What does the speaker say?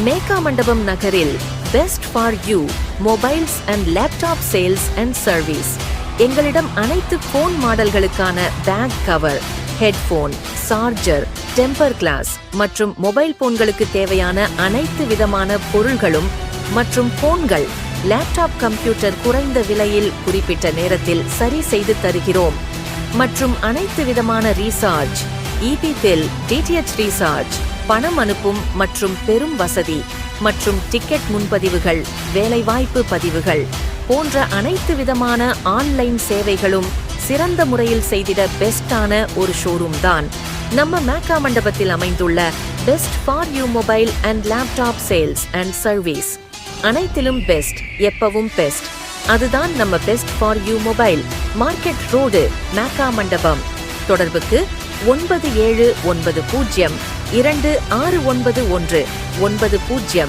மேக்காமண்டபம் நகரில் best for you mobiles and laptop sales and service. எங்களிடம் அனைத்து போன் மாடல்களுக்கான back cover, headphone, charger, temper glass மற்றும் mobile போன்களுக்கு தேவையான அனைத்து விதமான பொருள்களும் மற்றும் போன்கள், லேப்டாப், கம்ப்யூட்டர் குறைந்த விலையில் குறிப்பிட்ட நேரத்தில் சரி செய்து தருகிறோம். மற்றும் அனைத்து விதமான recharge, EB bill, DTH recharge, பணம் அனுப்பும் மற்றும் பெரும் வசதி மற்றும் டிக்கெட் முன்பதிவுகள், வேலைவாய்ப்பு பதிவுகள் போன்ற அனைத்து விதமான ஆன்லைன் சேவைகளும் சிறந்த முறையில் செய்திட பெஸ்டான ஒரு ஷோரூம் தான் நம்ம மேக்காமண்டபத்தில் அமைந்துள்ள best for you mobile and laptop sales and service. அனைத்திலும் பெஸ்ட், எப்பவும் பெஸ்ட். அதுதான் நம்ம best for you mobile, market road, Mekkamandapam. தொடர்புக்கு 9790269190.